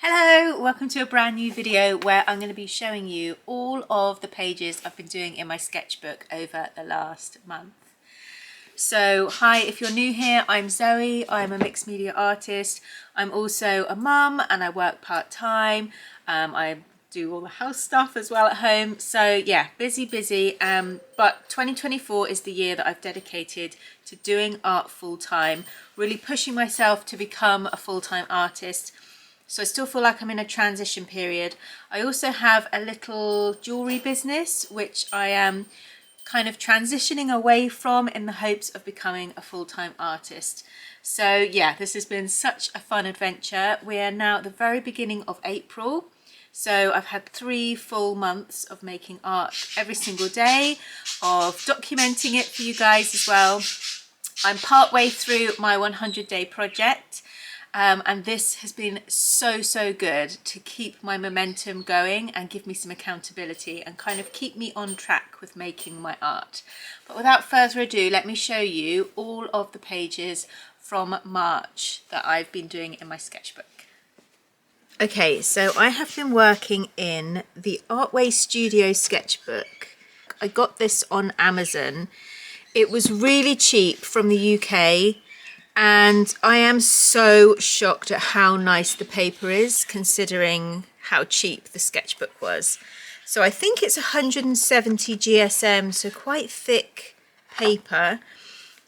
Hello, welcome to a brand new video where I'm going to be showing you all of the pages I've been doing in my sketchbook over the last month. So hi, if you're new here, I'm Zoe. I'm a mixed media artist. I'm also a mum and I work part-time. I do all the house stuff as well at home. So yeah, busy. But 2024 is the year that I've dedicated to doing art full-time, really pushing myself to become a full-time artist. So I still feel like I'm in a transition period. I also have a little jewellery business, which I am kind of transitioning away from in the hopes of becoming a full-time artist. So yeah, this has been such a fun adventure. We are now at the very beginning of April. So I've had 3 full months of making art every single day, of documenting it for you guys as well. I'm part way through my 100-day project. And this has been so good to keep my momentum going and give me some accountability and kind of keep me on track with making my art. But without further ado, let me show you all of the pages from March that I've been doing in my sketchbook. Okay, so I have been working in the Artway Studio sketchbook. I got this on Amazon. It was really cheap from the UK. And I am so shocked at how nice the paper is, considering how cheap the sketchbook was. So I think it's 170 GSM, so quite thick paper.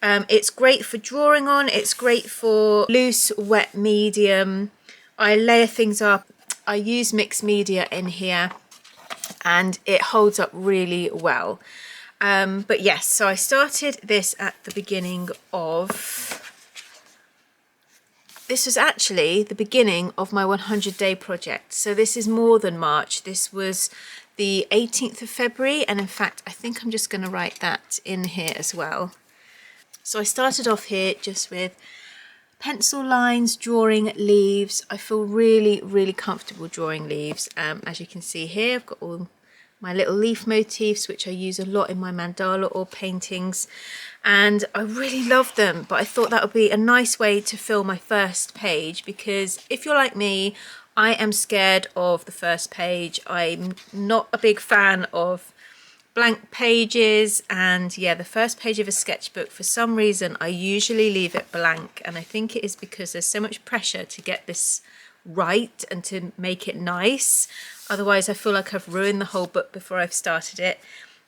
It's great for drawing on, it's great for loose, wet medium. I layer things up. I use mixed media in here and it holds up really well. But yes, so I started this at the beginning of... This was actually the beginning of my 100-day project. So this is more than March. This was the 18th of February. And in fact, I think I'm just going to write that in here as well. So I started off here just with pencil lines, drawing leaves. I feel really comfortable drawing leaves. As you can see here, I've got all my little leaf motifs, which I use a lot in my mandala or paintings. And I really love them, but I thought that would be a nice way to fill my first page, because if you're like me, I am scared of the first page. I'm not a big fan of blank pages, and yeah, the first page of a sketchbook, for some reason, I usually leave it blank, and I think it is because there's so much pressure to get this right and to make it nice. Otherwise, I feel like I've ruined the whole book before I've started it.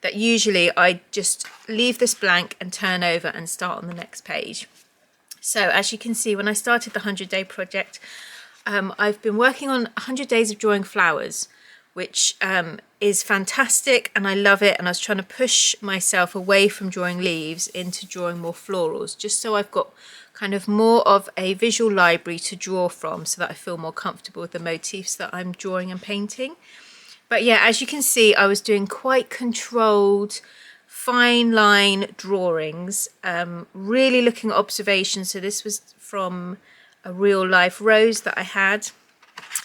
That usually I just leave this blank and turn over and start on the next page. So as you can see, when I started the 100-day project, I've been working on 100 days of drawing flowers, which is fantastic and I love it. And I was trying to push myself away from drawing leaves into drawing more florals, just so I've got kind of more of a visual library to draw from, so that I feel more comfortable with the motifs that I'm drawing and painting. But yeah, as you can see, I was doing quite controlled, fine line drawings, really looking at observations. So this was from a real life rose that I had.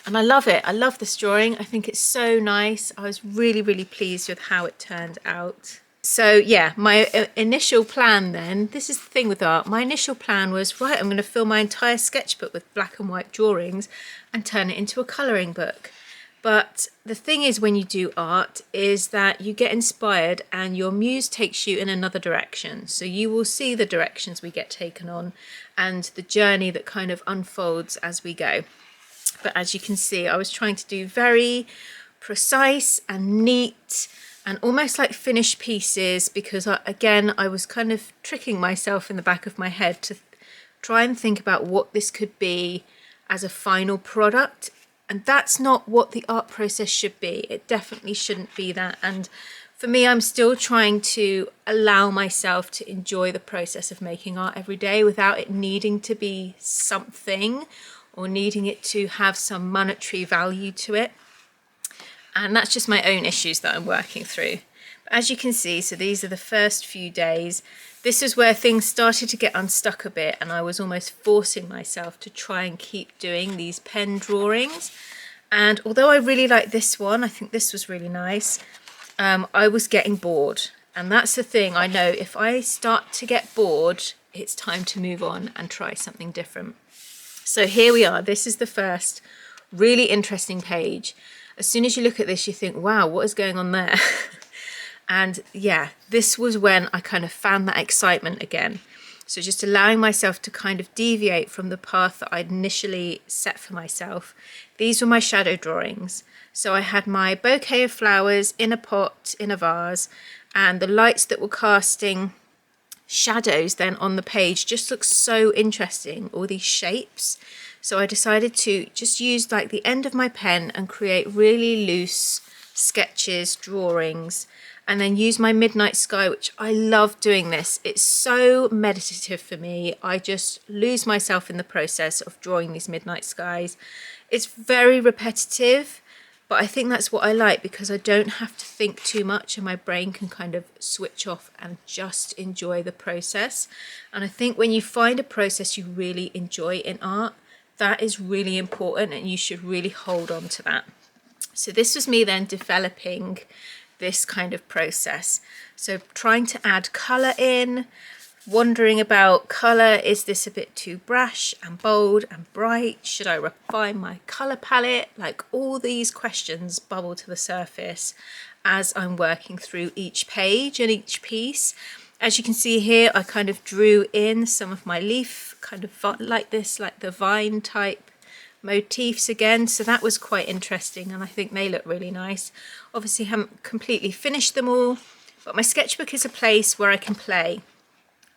And I love it. I love this drawing. I think it's so nice. I was really pleased with how it turned out. So yeah, my initial plan then, this is the thing with art, my initial plan was, right, I'm going to fill my entire sketchbook with black and white drawings and turn it into a colouring book. But the thing is, when you do art, is that you get inspired and your muse takes you in another direction. So you will see the directions we get taken on and the journey that kind of unfolds as we go. But as you can see, I was trying to do very precise and neat and almost like finished pieces, because again, I was kind of tricking myself in the back of my head to try and think about what this could be as a final product. And that's not what the art process should be. It definitely shouldn't be that. And for me, I'm still trying to allow myself to enjoy the process of making art every day without it needing to be something or needing it to have some monetary value to it. And that's just my own issues that I'm working through. But as you can see, so these are the first few days. This is where things started to get unstuck a bit, and I was almost forcing myself to try and keep doing these pen drawings. And although I really like this one, I think this was really nice, I was getting bored. And that's the thing, I know if I start to get bored, it's time to move on and try something different. So here we are, this is the first Really interesting page. As soon as you look at this, you think, wow, what is going on there? And yeah, this was when I kind of found that excitement again. So just allowing myself to kind of deviate from the path that I'd initially set for myself. These were my shadow drawings. So I had my bouquet of flowers in a pot, in a vase, and the lights that were casting shadows then on the page just looked so interesting, all these shapes. So I decided to just use like the end of my pen and create really loose sketches, drawings, and then use my midnight sky, which I love doing this. It's so meditative for me. I just lose myself in the process of drawing these midnight skies. It's very repetitive, but I think that's what I like, because I don't have to think too much and my brain can kind of switch off and just enjoy the process. And I think when you find a process you really enjoy in art, that is really important and you should really hold on to that. So this was me then developing this kind of process. So trying to add colour in, wondering about colour, is this a bit too brash and bold and bright? Should I refine my colour palette? Like all these questions bubble to the surface as I'm working through each page and each piece. As you can see here, I kind of drew in some of my leaf, kind of like this, like the vine type motifs again, so that was quite interesting and I think they look really nice. Obviously haven't completely finished them all, but my sketchbook is a place where I can play.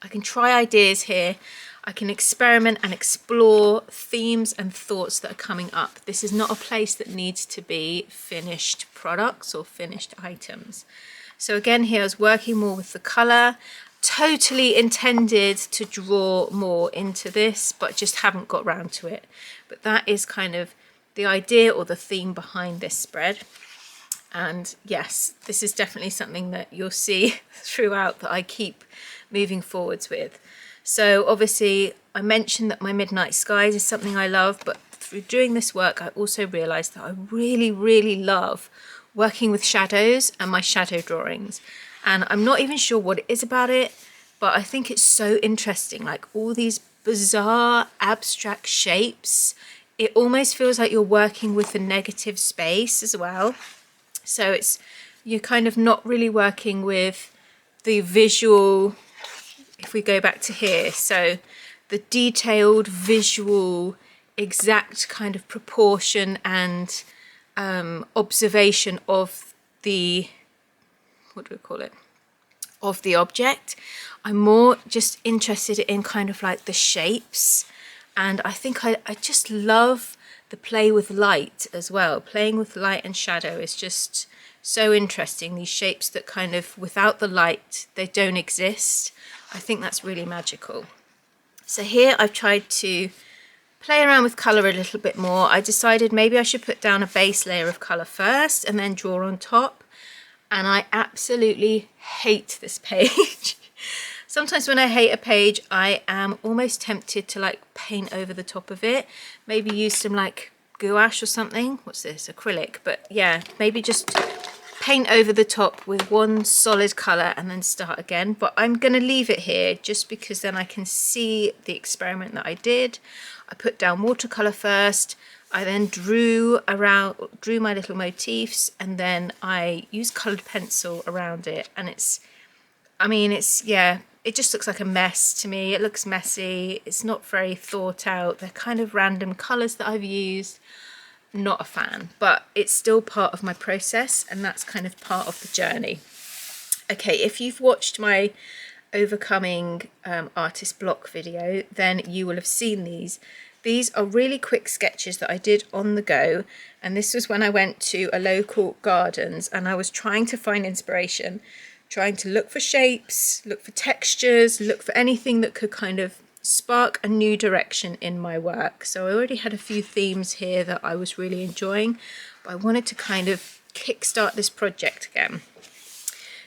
I can try ideas here, I can experiment and explore themes and thoughts that are coming up. This is not a place that needs to be finished products or finished items. So again here I was working more with the colour, totally intended to draw more into this, but just haven't got round to it. But that is kind of the idea or the theme behind this spread. And yes, this is definitely something that you'll see throughout that I keep moving forwards with. So obviously I mentioned that my midnight skies is something I love, but through doing this work I also realised that I really love working with shadows and my shadow drawings. And I'm not even sure what it is about it, but I think it's so interesting, like all these bizarre abstract shapes. It almost feels like you're working with a negative space as well. So you're kind of not really working with the visual, if we go back to here, so the detailed visual exact kind of proportion and observation of the, what do we call it, of the object. I'm more just interested in kind of like the shapes, and I think I just love the play with light as well. Playing with light and shadow is just so interesting. These shapes that kind of, without the light, they don't exist. I think that's really magical. So here I've tried to play around with colour a little bit more. I decided maybe I should put down a base layer of colour first and then draw on top. And I absolutely hate this page. Sometimes when I hate a page, I am almost tempted to like paint over the top of it. Maybe use some like gouache or something. What's this? Acrylic. But yeah, maybe just paint over the top with one solid colour and then start again. But I'm going to leave it here just because then I can see the experiment that I did. I put down watercolour first. I then drew my little motifs, and then I used coloured pencil around it. And yeah, it just looks like a mess to me. It looks messy. It's not very thought out. They're kind of random colours that I've used. Not a fan, but it's still part of my process, and that's kind of part of the journey. Okay, if you've watched my overcoming artist block video, then you will have seen these. These are really quick sketches that I did on the go, and this was when I went to a local gardens and I was trying to find inspiration, trying to look for shapes, look for textures, look for anything that could kind of spark a new direction in my work. So I already had a few themes here that I was really enjoying, but I wanted to kind of kickstart this project again.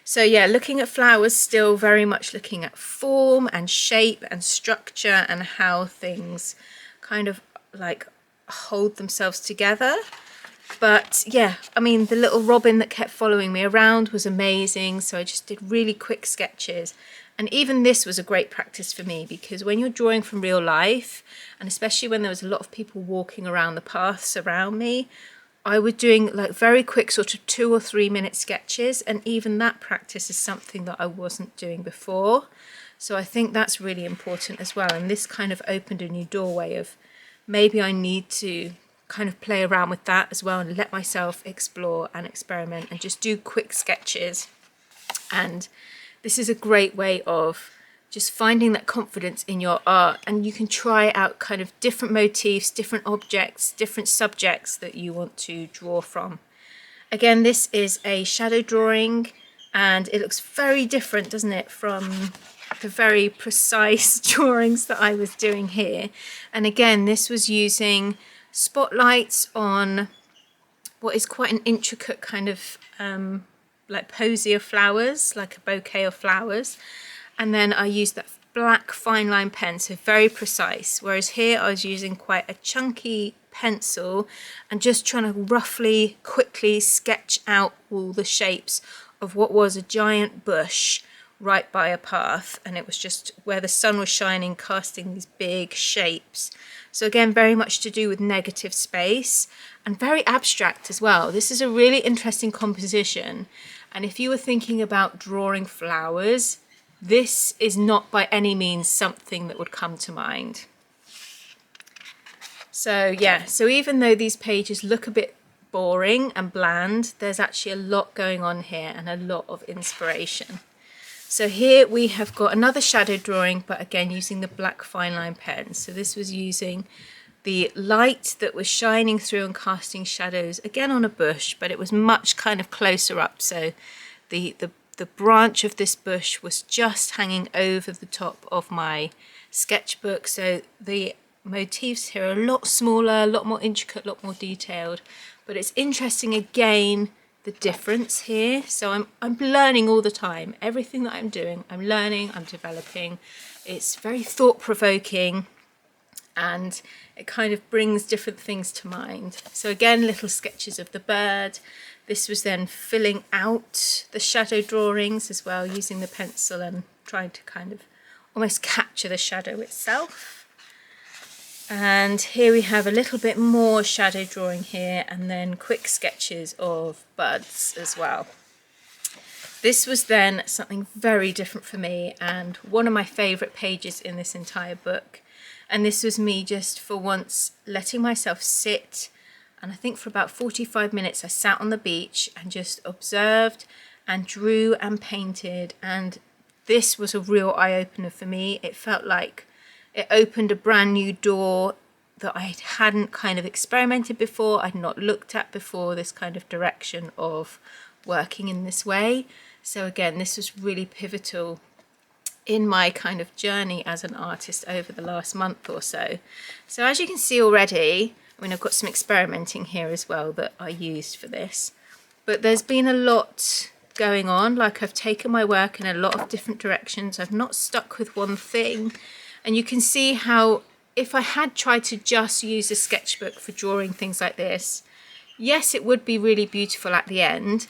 So yeah, looking at flowers, still very much looking at form and shape and structure and how things kind of like hold themselves together. But yeah, I mean, the little robin that kept following me around was amazing. So I just did really quick sketches. And even this was a great practice for me, because when you're drawing from real life, and especially when there was a lot of people walking around the paths around me, I was doing like very quick sort of 2 or 3 minute sketches. And even that practice is something that I wasn't doing before. So I think that's really important as well. And this kind of opened a new doorway of maybe I need to kind of play around with that as well and let myself explore and experiment and just do quick sketches. And this is a great way of just finding that confidence in your art, and you can try out kind of different motifs, different objects, different subjects that you want to draw from. Again, this is a shadow drawing, and it looks very different, doesn't it, from the very precise drawings that I was doing here. And again, this was using spotlights on what is quite an intricate kind of like posy of flowers, like a bouquet of flowers. And then I used that black fine line pen, so very precise. Whereas here I was using quite a chunky pencil and just trying to roughly, quickly sketch out all the shapes of what was a giant bush right by a path, and it was just where the sun was shining, casting these big shapes. So again, very much to do with negative space and very abstract as well. This is a really interesting composition, and if you were thinking about drawing flowers, this is not by any means something that would come to mind. So yeah, so even though these pages look a bit boring and bland, there's actually a lot going on here and a lot of inspiration. So here we have got another shadow drawing, but again using the black fine line pen. So this was using the light that was shining through and casting shadows again on a bush, but it was much kind of closer up. So the branch of this bush was just hanging over the top of my sketchbook. So the motifs here are a lot smaller, a lot more intricate, a lot more detailed, but it's interesting again the difference here. So I'm learning all the time. Everything that I'm doing, I'm learning, I'm developing. It's very thought-provoking, and it kind of brings different things to mind. So again, little sketches of the bird. This was then filling out the shadow drawings as well, using the pencil and trying to kind of almost capture the shadow itself. And here we have a little bit more shadow drawing here, and then quick sketches of birds as well. This was then something very different for me, and one of my favourite pages in this entire book. And this was me just for once letting myself sit, and I think for about 45 minutes I sat on the beach and just observed and drew and painted, and this was a real eye-opener for me. It felt like it opened a brand new door that I hadn't kind of experimented before, I'd not looked at before, this kind of direction of working in this way. So again, this was really pivotal in my kind of journey as an artist over the last month or so. So as you can see already, I mean, I've got some experimenting here as well that I used for this, but there's been a lot going on. Like, I've taken my work in a lot of different directions. I've not stuck with one thing. And you can see how if I had tried to just use a sketchbook for drawing things like this, yes, it would be really beautiful at the end,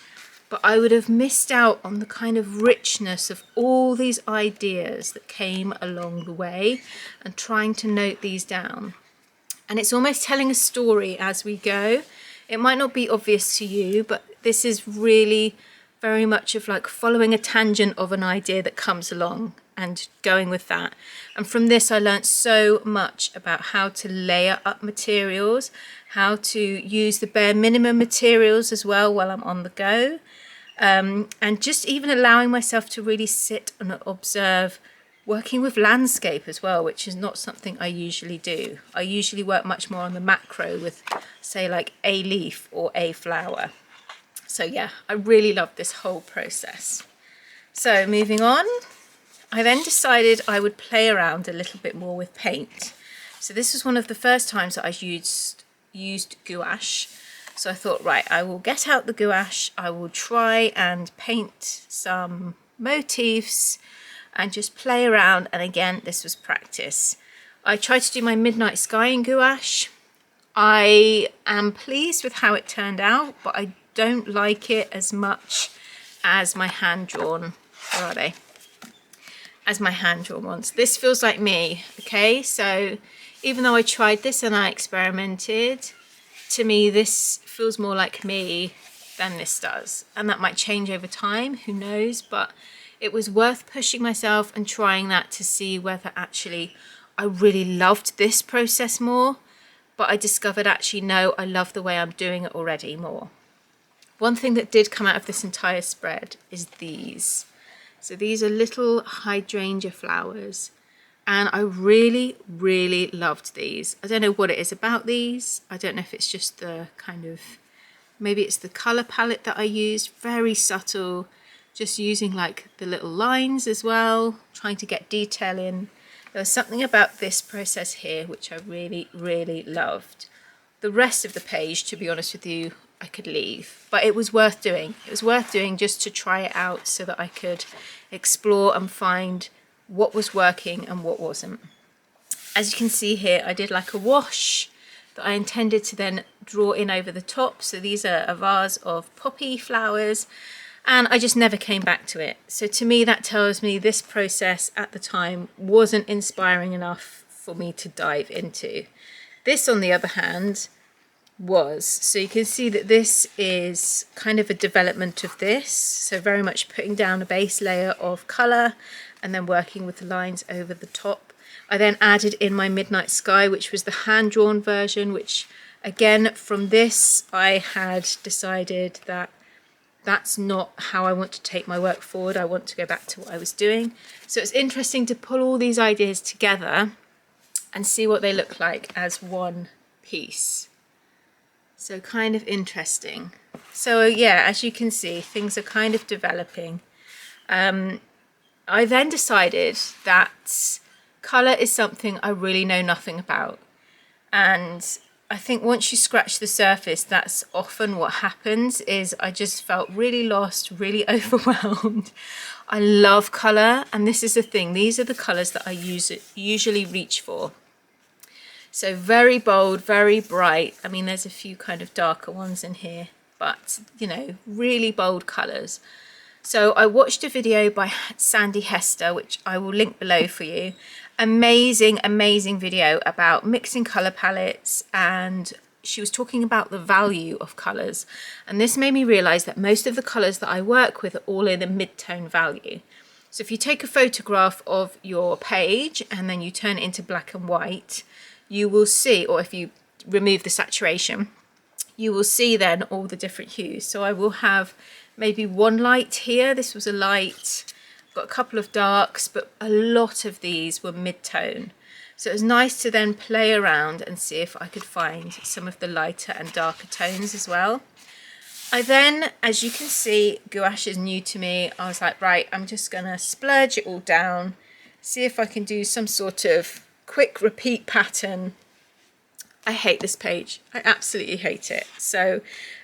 but I would have missed out on the kind of richness of all these ideas that came along the way, and trying to note these down. And it's almost telling a story as we go. It might not be obvious to you, but this is really very much of like following a tangent of an idea that comes along and going with that. And from this I learned so much about how to layer up materials, how to use the bare minimum materials as well while I'm on the go, and just even allowing myself to really sit and observe, working with landscape as well, which is not something I usually do. I usually work much more on the macro with, say, like a leaf or a flower. So yeah, I really love this whole process. So moving on, I then decided I would play around a little bit more with paint. So this was one of the first times that I used gouache. So I thought, right, I will get out the gouache, I will try and paint some motifs and just play around. And again, this was practice. I tried to do my midnight sky in gouache. I am pleased with how it turned out, but I don't like it as much as my hand-drawn, where are they? As my hand-drawn ones. This feels like me, okay? So even though I tried this and I experimented, to me this feels more like me than this does. And that might change over time, who knows? But it was worth pushing myself and trying that to see whether actually I really loved this process more. But I discovered actually, no, I love the way I'm doing it already more. One thing that did come out of this entire spread is these. So these are little hydrangea flowers. And I really, really loved these. I don't know what it is about these. I don't know if it's just the kind of, maybe it's the colour palette that I used. Very subtle, just using like the little lines as well, trying to get detail in. There was something about this process here which I really, really loved. The rest of the page, to be honest with you, I could leave, but it was worth doing. It was worth doing just to try it out so that I could explore and find what was working and what wasn't. As you can see here, I did like a wash that I intended to then draw in over the top. So these are a vase of poppy flowers, and I just never came back to it. So to me, that tells me this process at the time wasn't inspiring enough for me to dive into. This, on the other hand, was. So you can see that this is kind of a development of this. So very much putting down a base layer of colour and then working with the lines over the top. I then added in my Midnight Sky, which was the hand-drawn version, which again, from this, I had decided that that's not how I want to take my work forward. I want to go back to what I was doing. So it's interesting to pull all these ideas together and see what they look like as one piece. So kind of interesting. So yeah, as you can see, things are kind of developing. I then decided that colour is something I really know nothing about. And I think once you scratch the surface, that's often what happens. Is I just felt really lost, really overwhelmed. I love colour, and this is the thing. These are the colours that I usually reach for. So very bold, very bright. I mean, there's a few kind of darker ones in here, but you know, really bold colours. So I watched a video by Sandy Hester, which I will link below for you. Amazing, amazing video about mixing colour palettes, and she was talking about the value of colours. And this made me realise that most of the colours that I work with are all in a mid-tone value. So if you take a photograph of your page and then you turn it into black and white, you will see, or if you remove the saturation, you will see then all the different hues. So I will have maybe one light here. This was a light. Got a couple of darks, but a lot of these were mid-tone. So it was nice to then play around and see if I could find some of the lighter and darker tones as well. I then, as you can see, gouache is new to me. I was like, right, I'm just gonna splurge it all down, see if I can do some sort of quick repeat pattern. I hate this page. I absolutely hate it. So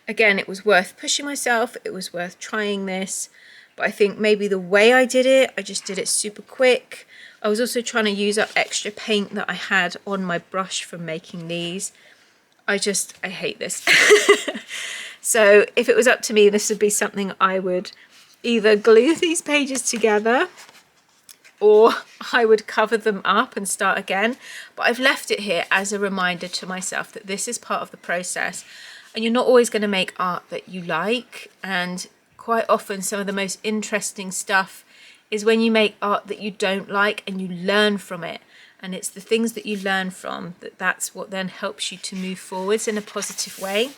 again, it was worth pushing myself. It was worth trying this. But I think maybe the way I did it, I just did it super quick. I was also trying to use up extra paint that I had on my brush from making these. I hate this. So if it was up to me, this would be something I would either glue these pages together or I would cover them up and start again. But I've left it here as a reminder to myself that this is part of the process, and you're not always going to make art that you like. And quite often some of the most interesting stuff is when you make art that you don't like and you learn from it. And it's the things that you learn from that's what then helps you to move forwards in a positive way.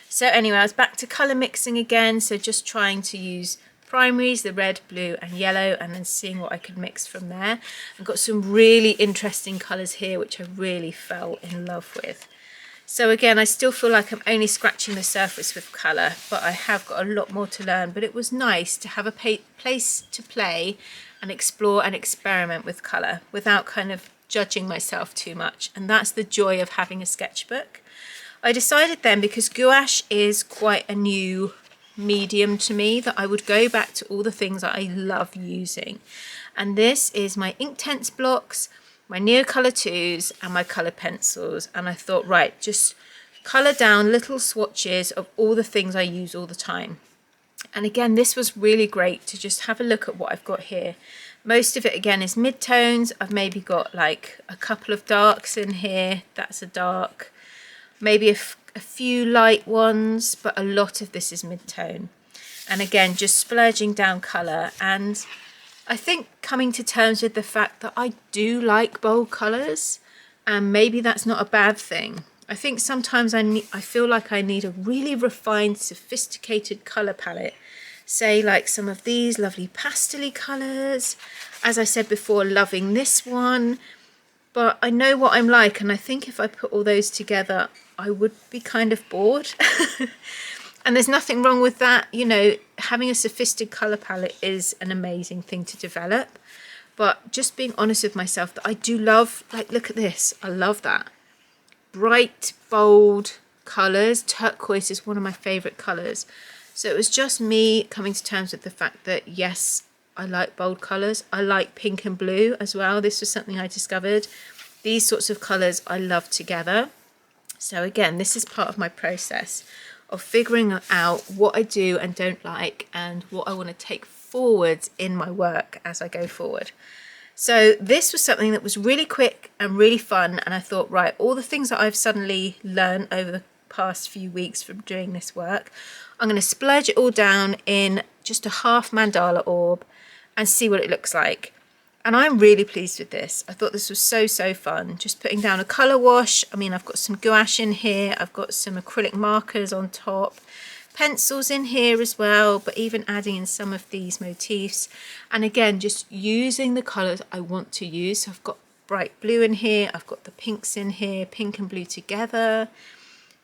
So anyway, I was back to colour mixing again. So just trying to use primaries, the red, blue and yellow, and then seeing what I could mix from there. I've got some really interesting colours here which I really fell in love with. So again, I still feel like I'm only scratching the surface with colour, but I have got a lot more to learn. But it was nice to have a place to play and explore and experiment with colour without kind of judging myself too much. And that's the joy of having a sketchbook. I decided then, because gouache is quite a new medium to me, that I would go back to all the things that I love using. And this is my Inktense blocks, my Neocolor 2s and my colour pencils, and I thought, right, just colour down little swatches of all the things I use all the time. And again, this was really great to just have a look at what I've got here. Most of it again is mid-tones. I've maybe got like a couple of darks in here. That's a dark. Maybe a few light ones, but a lot of this is mid-tone. And again, just splurging down colour, and I think coming to terms with the fact that I do like bold colours, and maybe that's not a bad thing. I think sometimes I feel like I need a really refined, sophisticated colour palette. Say like some of these lovely pastel-y colours. As I said before, loving this one. But I know what I'm like, and I think if I put all those together, I would be kind of bored. And there's nothing wrong with that. You know, having a sophisticated colour palette is an amazing thing to develop. But just being honest with myself that I do love, like, look at this. I love that. Bright, bold colours. Turquoise is one of my favourite colours. So it was just me coming to terms with the fact that, yes, I like bold colours. I like pink and blue as well. This was something I discovered. These sorts of colours I love together. So again, this is part of my process of figuring out what I do and don't like and what I want to take forward in my work as I go forward. So this was something that was really quick and really fun, and I thought, right, all the things that I've suddenly learned over the past few weeks from doing this work, I'm going to splurge it all down in just a half mandala orb and see what it looks like. And I'm really pleased with this. I thought this was so fun. Just putting down a colour wash. I mean, I've got some gouache in here. I've got some acrylic markers on top. Pencils in here as well, but even adding in some of these motifs. And again, just using the colours I want to use. So I've got bright blue in here. I've got the pinks in here, pink and blue together.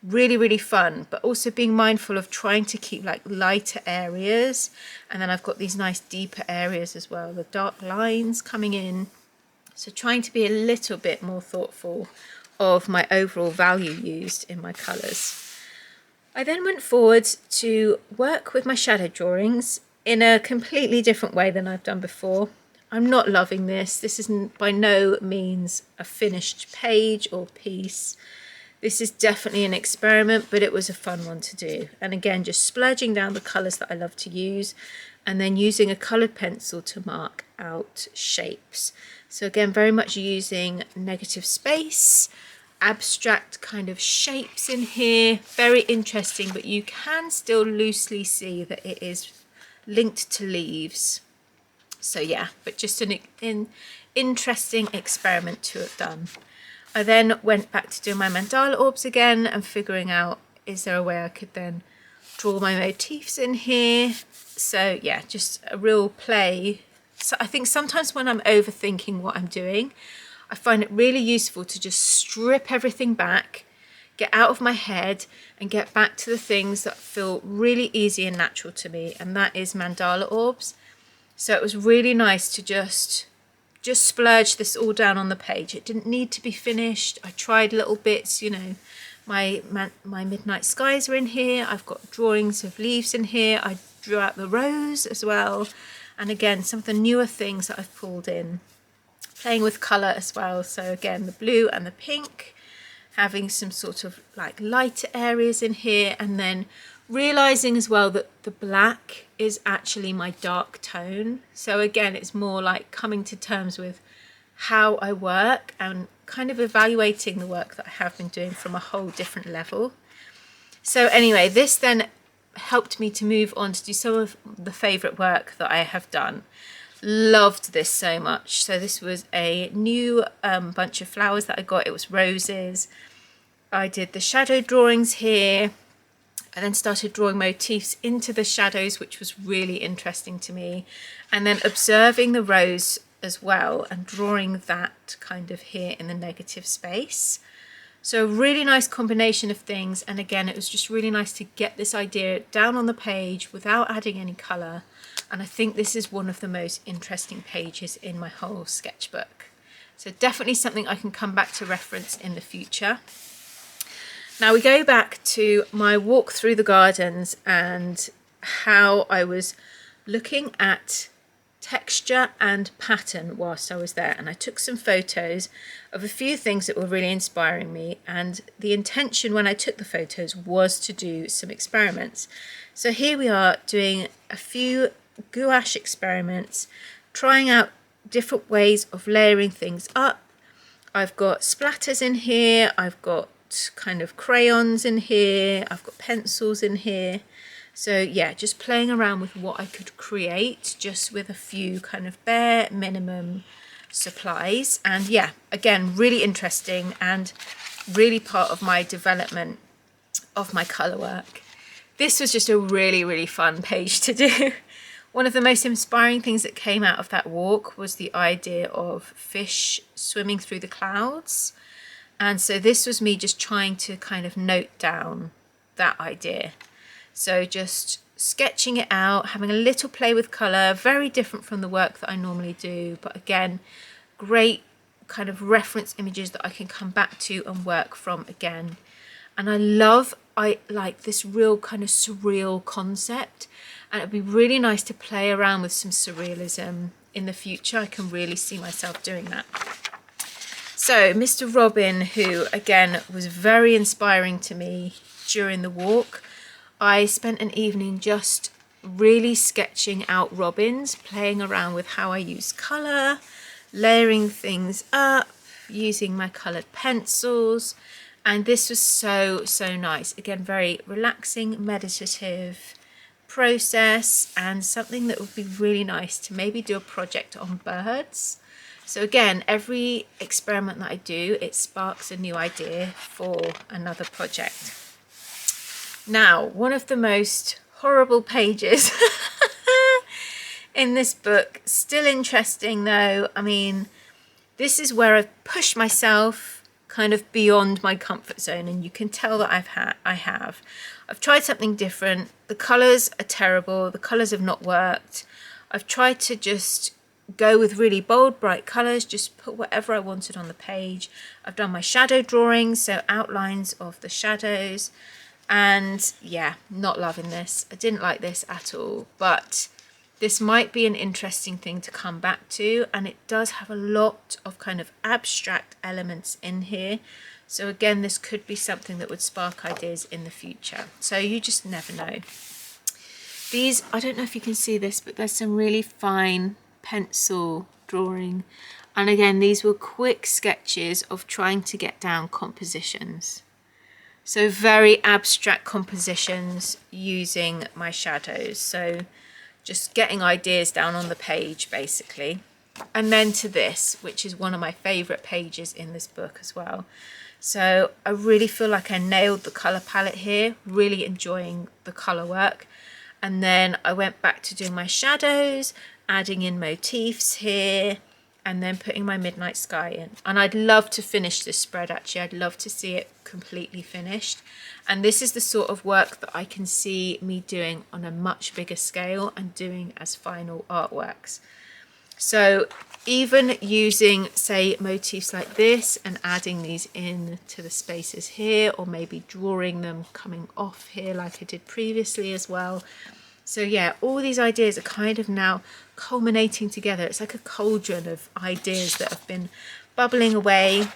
Really fun, but also being mindful of trying to keep like lighter areas, and then I've got these nice deeper areas as well, the dark lines coming in. So trying to be a little bit more thoughtful of my overall value used in my colours. I then went forward to work with my shadow drawings in a completely different way than I've done before. I'm not loving this. This isn't by no means a finished page or piece. This is definitely an experiment, but it was a fun one to do. And again, just splurging down the colours that I love to use, and then using a coloured pencil to mark out shapes. So again, very much using negative space, abstract kind of shapes in here. Very interesting, but you can still loosely see that it is linked to leaves. So yeah, but just an interesting experiment to have done. I then went back to doing my mandala orbs again and figuring out, is there a way I could then draw my motifs in here? So yeah, just a real play. So I think sometimes when I'm overthinking what I'm doing, I find it really useful to just strip everything back, get out of my head and get back to the things that feel really easy and natural to me, and that is mandala orbs. So it was really nice to just splurge this all down on the page. It didn't need to be finished. I tried little bits, you know, my midnight skies are in here. I've got drawings of leaves in here. I drew out the rose as well. And again, some of the newer things that I've pulled in. Playing with colour as well. So again, the blue and the pink, having some sort of like lighter areas in here, and then realising as well that the black is actually my dark tone. So again, it's more like coming to terms with how I work and kind of evaluating the work that I have been doing from a whole different level. So anyway, this then helped me to move on to do some of the favourite work that I have done. Loved this so much. So this was a new bunch of flowers that I got. It was roses. I did the shadow drawings here. I then started drawing motifs into the shadows, which was really interesting to me. And then observing the rose as well and drawing that kind of here in the negative space. So a really nice combination of things. And again, it was just really nice to get this idea down on the page without adding any colour. And I think this is one of the most interesting pages in my whole sketchbook. So definitely something I can come back to reference in the future. Now we go back to my walk through the gardens and how I was looking at texture and pattern whilst I was there, and I took some photos of a few things that were really inspiring me, and the intention when I took the photos was to do some experiments. So here we are doing a few gouache experiments, trying out different ways of layering things up. I've got splatters in here, I've got kind of crayons in here, I've got pencils in here. So yeah, just playing around with what I could create just with a few kind of bare minimum supplies. And yeah, again, really interesting and really part of my development of my colour work. This was just a really, really fun page to do. One of the most inspiring things that came out of that walk was the idea of fish swimming through the clouds. And so this was me just trying to kind of note down that idea. So just sketching it out, having a little play with colour, very different from the work that I normally do, but again, great kind of reference images that I can come back to and work from again. And I like this real kind of surreal concept, and it'd be really nice to play around with some surrealism in the future. I can really see myself doing that. So Mr. Robin, who again was very inspiring to me during the walk, I spent an evening just really sketching out robins, playing around with how I use colour, layering things up, using my coloured pencils, and this was so nice. Again, very relaxing, meditative process, and something that would be really nice to maybe do a project on birds. So again, every experiment that I do, it sparks a new idea for another project. Now, one of the most horrible pages in this book, still interesting though. I mean, this is where I've pushed myself kind of beyond my comfort zone, and you can tell that I have. I've tried something different. The colours are terrible. The colours have not worked. I've tried to just go with really bold, bright colours, just put whatever I wanted on the page. I've done my shadow drawings, so outlines of the shadows. And yeah, not loving this. I didn't like this at all, but this might be an interesting thing to come back to, and it does have a lot of kind of abstract elements in here. So again, this could be something that would spark ideas in the future. So you just never know. These, I don't know if you can see this, but there's some really fine pencil drawing. And again, these were quick sketches of trying to get down compositions. So very abstract compositions using my shadows. So just getting ideas down on the page basically. And then to this, which is one of my favourite pages in this book as well. So I really feel like I nailed the colour palette here, really enjoying the colour work. And then I went back to doing my shadows, adding in motifs here, and then putting my midnight sky in. And I'd love to finish this spread actually. I'd love to see it completely finished. And this is the sort of work that I can see me doing on a much bigger scale and doing as final artworks. So even using, say, motifs like this and adding these in to the spaces here, or maybe drawing them coming off here like I did previously as well. So yeah, all these ideas are kind of now culminating together. It's like a cauldron of ideas that have been bubbling away,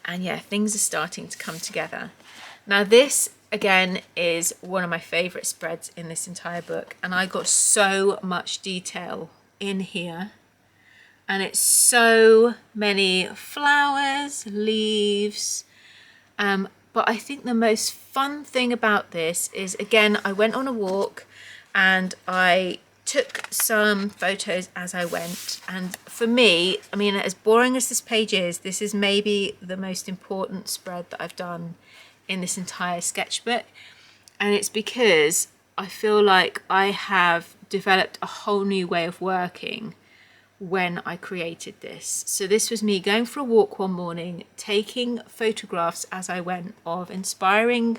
and yeah, things are starting to come together. Now this again is one of my favorite spreads in this entire book, and I got so much detail in here, and it's so many flowers, leaves, but I think the most fun thing about this is, again, I went on a walk and I took some photos as I went, and for me, I mean, as boring as this page is, this is maybe the most important spread that I've done in this entire sketchbook. And it's because I feel like I have developed a whole new way of working when I created this. So this was me going for a walk one morning, taking photographs as I went of inspiring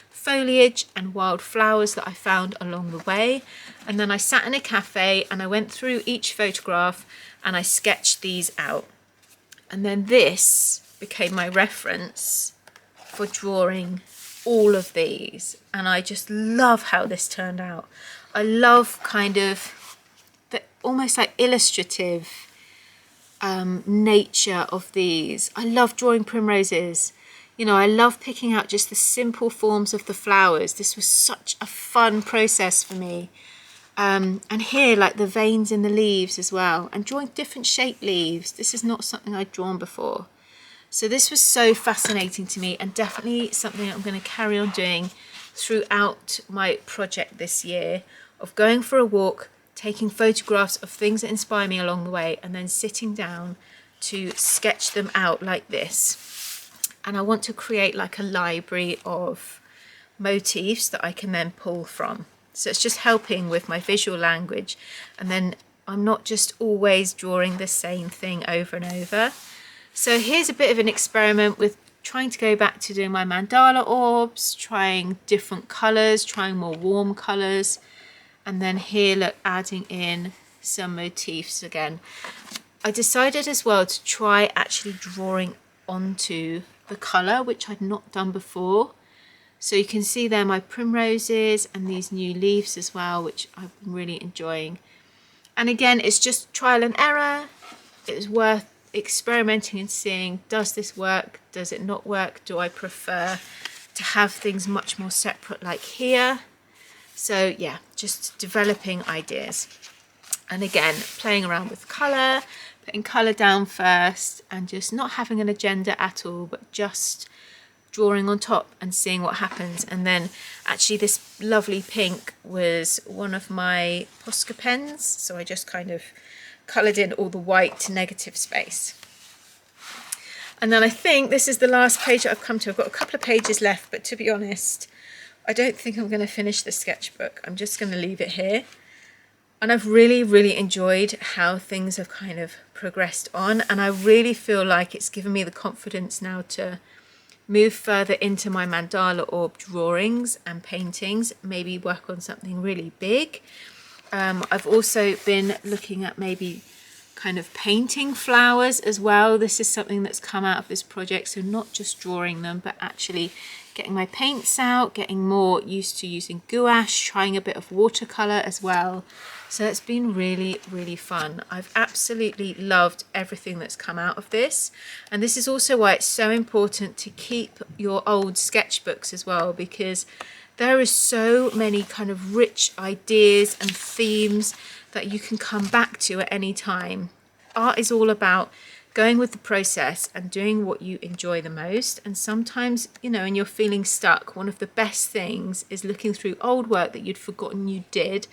foliage and wild flowers that I found along the way, and then I sat in a cafe and I went through each photograph and I sketched these out, and then this became my reference for drawing all of these. And I just love how this turned out. I love kind of almost like illustrative nature of these. I love drawing primroses. You know, I love picking out just the simple forms of the flowers. This was such a fun process for me. And here, like the veins in the leaves as well, and drawing different shaped leaves. This is not something I'd drawn before. So this was so fascinating to me, and definitely something I'm going to carry on doing throughout my project this year, of going for a walk, taking photographs of things that inspire me along the way, and then sitting down to sketch them out like this. And I want to create like a library of motifs that I can then pull from. So it's just helping with my visual language, and then I'm not just always drawing the same thing over and over. So here's a bit of an experiment with trying to go back to doing my mandala orbs, trying different colours, trying more warm colours, and then here, look, adding in some motifs again. I decided as well to try actually drawing onto the colour, which I'd not done before. So you can see there my primroses and these new leaves as well, which I've been really enjoying. And again, it's just trial and error. It was worth experimenting and seeing, does this work? Does it not work? Do I prefer to have things much more separate like here? So yeah, just developing ideas. And again, playing around with colour, putting colour down first, and just not having an agenda at all, but just drawing on top and seeing what happens. And then actually this lovely pink was one of my Posca pens, so I just kind of coloured in all the white negative space. And then I think this is the last page that I've come to. I've got a couple of pages left, but to be honest, I don't think I'm going to finish the sketchbook. I'm just going to leave it here. And I've really enjoyed how things have kind of progressed on, and I really feel like it's given me the confidence now to move further into my mandala orb drawings and paintings, maybe work on something really big. I've also been looking at maybe kind of painting flowers as well. This is something that's come out of this project, so not just drawing them, but actually getting my paints out, getting more used to using gouache, trying a bit of watercolour as well. So it's been really fun. I've absolutely loved everything that's come out of this. And this is also why it's so important to keep your old sketchbooks as well, because there is so many kind of rich ideas and themes that you can come back to at any time. Art is all about going with the process and doing what you enjoy the most. And sometimes, you know, when you're feeling stuck, one of the best things is looking through old work that you'd forgotten you did,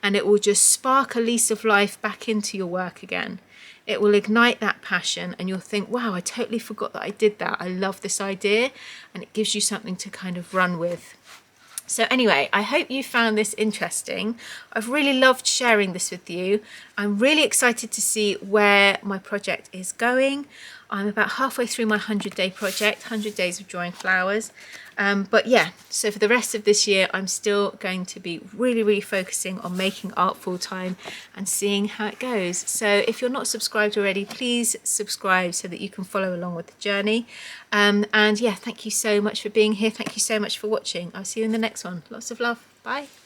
and it will just spark a lease of life back into your work again. It will ignite that passion, and you'll think, wow, I totally forgot that I did that. I love this idea, and it gives you something to kind of run with. So anyway, I hope you found this interesting. I've really loved sharing this with you. I'm really excited to see where my project is going. I'm about halfway through my 100-day project, 100 days of drawing flowers. But yeah, so for the rest of this year, I'm still going to be really focusing on making art full time and seeing how it goes. So if you're not subscribed already, please subscribe so that you can follow along with the journey. And yeah, thank you so much for being here. Thank you so much for watching. I'll see you in the next one. Lots of love. Bye.